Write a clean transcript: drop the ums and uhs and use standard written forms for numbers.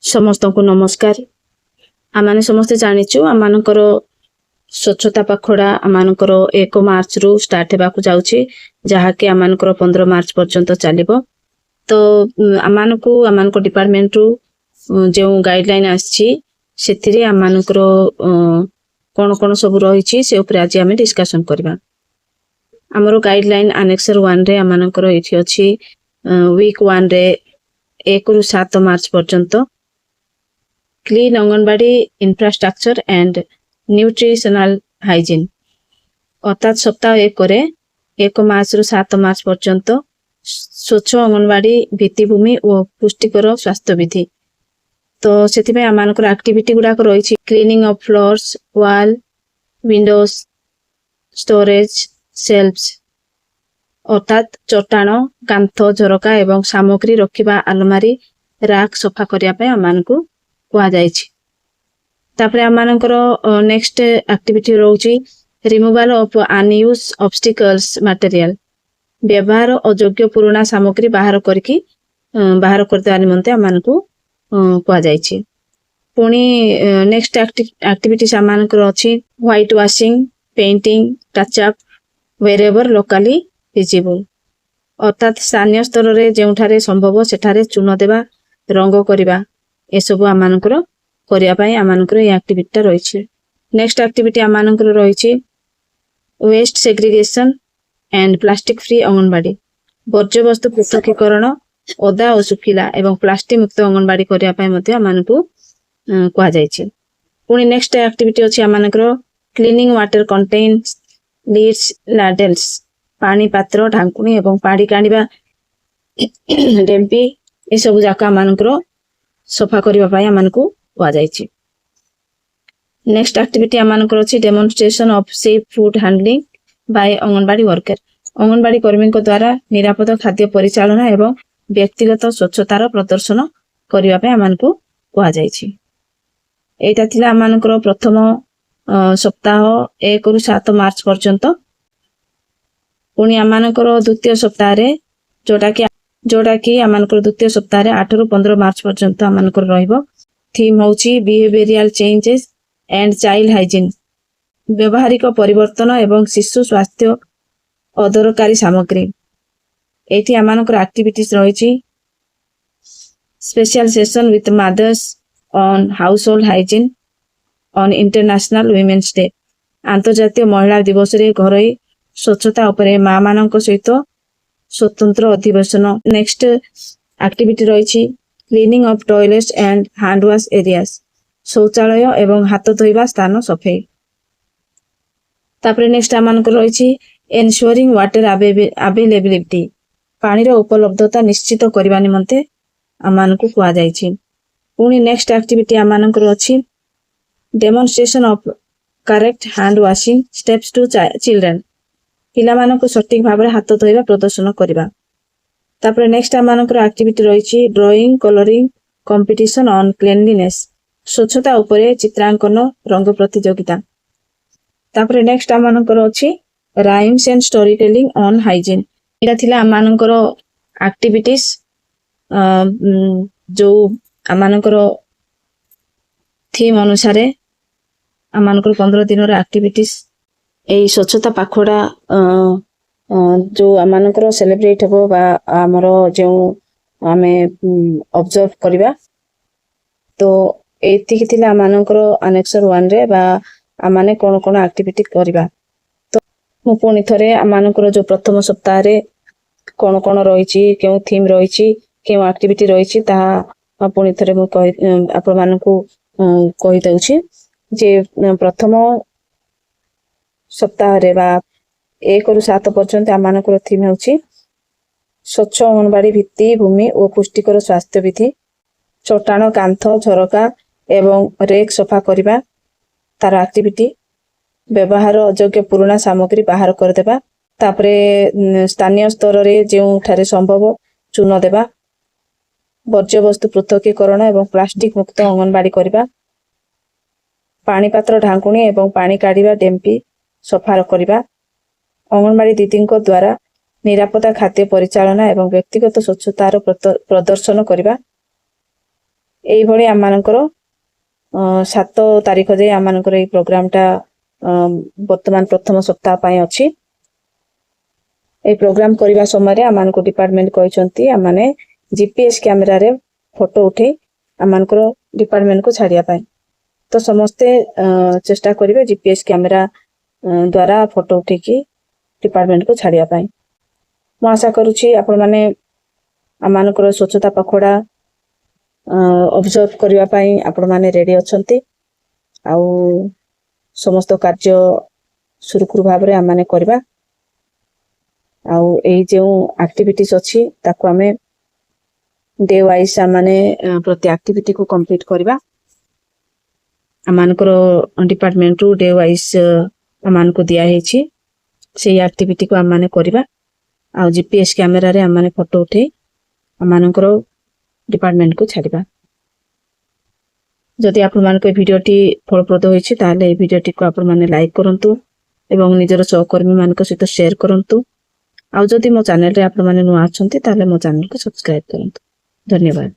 समस्त को नमस्कार। आम समस्ते जाचु आम स्वच्छता पखड़ा आम 1 मार्च रु स्टार्ट होगा जाऊँगी जहाँकि आम 15 मार्च पर्यंत चलो। तो आम डिपार्टमेंट रु जो गाइडलाइन आसी आम कौन कौन सब रही से आज आम डिस्कसन करवा। आमर गाइडलाइन आनेक्सर 1 रे आम ये अच्छी वीक 1 रे 1 रु 7 मार्च पर्यंत clean anganwadi infrastructure and nutritional hygiene अर्थात सप्ताह 1 मार्च रु 7 मार्च पर्यंत स्वच्छ अंगनवाड़ी भित्तिभूमि और पुष्टिकर स्वास्थ्य विधि। तो से आम एक्टिविटी गुड़ाक रही cleaning of floors, wall, windows, storage, shelves अर्थात चट्टाण, कांथ, झरका एवं सामग्री रखिबा अलमारी, राक सफा करने आम तापर आम नेक्स्ट एक्टिविटी रोची removal of unused obstacles material व्यवहार अयोग्य पुराना सामग्री बाहर करदेवा निमंते आम पुणी नेक्स्ट एक्टिविटीज आम अच्छी white washing, painting, touch up wherever locally visible अर्थात स्थानीय स्तर में जो संभव सेठारे चून देवा, रंग करवा एसबू आम करने आम एक्टिविटी रही। नेक्स्ट एक्टिविटी आम रही waste segregation and plastic free anganwadi वर्ज्य वस्तु पृथकीकरण ओदा और सुखिला एवं प्लास्टिक मुक्त अंगनवाड़ी करने आम पुणी नेक्स्ट एक्टिविटी अच्छी आम क्लीनिंग वाटर कंटेन्स लीड्स लाडेल्स पानी पात्र ढांकुणी एवं पानी काढ़ा डेम्पी ये सब जाक आम सफा करने आम नेक्स्ट एक्टिविटी आम अच्छी demonstration of safe food handling by anganwadi worker anganwadi कर्मी द्वारा निरापद खाद्य परिचालना एवं व्यक्तिगत स्वच्छतार प्रदर्शन करने आम यहाँ थिला आम प्रथम सप्ताह 1 रु 7 मार्च पर्यंत। पुणी आम द्वितीय सप्ताह जोटा कि आम द्वितीय सप्ताह 8 रु 15 मार्च पर्यंत आम थीम होची behavioural changes and child hygiene व्यवहारिक परिवर्तन एवं शिशु स्वास्थ्य अदरकारी सामग्री। एठी आम एक्टिविटीज रही special session with mothers on household hygiene on international women's day अंतर्जातीय महिला दिवस रे घरोई स्वच्छता उपरे माँ मान सहित स्वतंत्र अधिवेशन। नेक्स्ट एक्टिविटी रही cleaning of toilets and hand wash areas शौचालय एवं हाथ धोइबा स्थान सफाई। तापरे नेक्स्ट आम रही एनश्योरिंग वाटर अवेलेबिलिटी पानी उपलब्धता निश्चित करने निमंते आम पुणी नेक्स्ट एक्टिविटी आम अच्छी demonstration of correct hand washing steps to children पिला सठिक भाव में हाथ धोइबा प्रदर्शन करवा। तापरे नेक्स्ट आम एक्टिविटी रही drawing colouring competition on cleanliness स्वच्छता उपरे चित्रांकन रंग प्रतियोगिता। तापरे नेक्स्ट आम अच्छी rhymes and story telling on hygiene यहाँ थिला आम एक्टिविटीज जो आम थीम अनुसार आम 15 दिन एक्टिविटीज यही स्वच्छता पाखड़ा जो आम सेलिब्रेट हम आमर जो आम ऑब्जर्व करवा। तो ये आम अनेक्सर 1 रे आम कौन कौन एक्टिविटी करवा। तो मु पुणी थे आम जो प्रथम सप्ताह कौन कौन रही क्यों थीम रही क्यों एक्टिविटी रही पुणी थे मुझे जे प्रथम सप्ताह 1 रु 7 पर्यंत आम थीम हो स्वच्छ अंगनवाड़ी भित्ति भूमि और पुष्टिकर स्वास्थ्य विधि चट्टाण कांथ झरका एवं रेक सफा करवा तार एक्टिविटी व्यवहार अयोग्य पुराना सामग्री बाहर करदेवा। तापरे स्थानीय स्तर में जो संभव चून देवा वर्ज्य वस्तु पृथकीकरण एवं प्लास्टिक मुक्त अंगनवाड़ी करवा पानी पात्र ढांकुणी एवं पानी काढ़ा डेम्पी सफा करवा अंगनवाड़ी दीदी द्वारा निरापदा खाद्य परिचालना एवं व्यक्तिगत स्वच्छतार प्रदर्शन करवा এইଭଳି ଆମମାନଙ୍କର 7 ତାରିଖ ଯାଏ ଆମମାନଙ୍କର ଏଇ ପ୍ରୋଗ୍ରାମଟା ବର୍ତ୍ତମାନ ପ୍ରଥମ ସପ୍ତାହ ପାଇଁ ଅଛି। এই ପ୍ରୋଗ୍ରାମ କରିବା ସମୟରେ ଆମମାନଙ୍କୁ ଡିପାର୍ଟମେଣ୍ଟ କହିଛନ୍ତି ଆମମାନେ ଜିପିଏସ୍ କ୍ୟାମେରାରେ ଫଟୋ ଉଠେଇ ଆମମାନଙ୍କର ଡିପାର୍ଟମେଣ୍ଟକୁ ଛାଡ଼ିବା ପାଇଁ। ତ ସମସ୍ତେ ଚେଷ୍ଟା କରିବେ ଜିପିଏସ୍ କ୍ୟାମେରା ଦ୍ୱାରା ଫଟୋ ଉଠେଇକି ଡିପାର୍ଟମେଣ୍ଟକୁ ଛାଡ଼ିବା ପାଇଁ। ମୁଁ ଆଶା କରୁଛି ଆପଣମାନେ ଆମମାନଙ୍କର ସ୍ୱଚ୍ଛତା ପଖଡ଼ା ଅବଜର୍ଭ କରିବା ପାଇଁ ଆପଣମାନେ ରେଡ଼ି ଅଛନ୍ତି। ଆଉ ସମସ୍ତ କାର୍ଯ୍ୟ ସୁରୁଖୁରୁ ଭାବରେ ଆମମାନେ କରିବା। ଆଉ ଏଇ ଯେଉଁ ଆକ୍ଟିଭିଟିସ୍ ଅଛି ତାକୁ ଆମେ ଡେ ୱାଇଜ୍ ଆମମାନେ ପ୍ରତି ଆକ୍ଟିଭିଟିକୁ କମ୍ପ୍ଲିଟ୍ କରିବା। ଆମମାନଙ୍କର ଡିପାର୍ଟମେଣ୍ଟରୁ ଡେ ୱାଇଜ୍ ଆମମାନଙ୍କୁ ଦିଆହେଇଛି ସେଇ ଆକ୍ଟିଭିଟିକୁ ଆମମାନେ କରିବା। ଆଉ ଜିପିଏସ୍ କ୍ୟାମେରାରେ ଆମମାନେ ଫଟୋ ଉଠେଇ ଆମମାନଙ୍କର ଡିପାର୍ଟମେଣ୍ଟକୁ ଛାଡ଼ିବା। ଯଦି ଆପଣମାନଙ୍କ ଏ ଭିଡ଼ିଓଟି ଫଳପ୍ରଦ ହୋଇଛି ତାହେଲେ এই ଭିଡ଼ିଓଟିକୁ ଆପଣମାନେ ଲାଇକ୍ କରନ୍ତୁ ଏବଂ ନିଜର ସହକର୍ମୀମାନଙ୍କ ସହିତ ସେୟାର କରନ୍ତୁ। ଆଉ ଯଦି ମୋ ଚ୍ୟାନେଲରେ ଆପଣମାନେ ନୂଆ ଅଛନ୍ତି ତାହେଲେ ମୋ ଚ୍ୟାନେଲକୁ ସବସ୍କ୍ରାଇବ୍ କରନ୍ତୁ। ଧନ୍ୟବାଦ।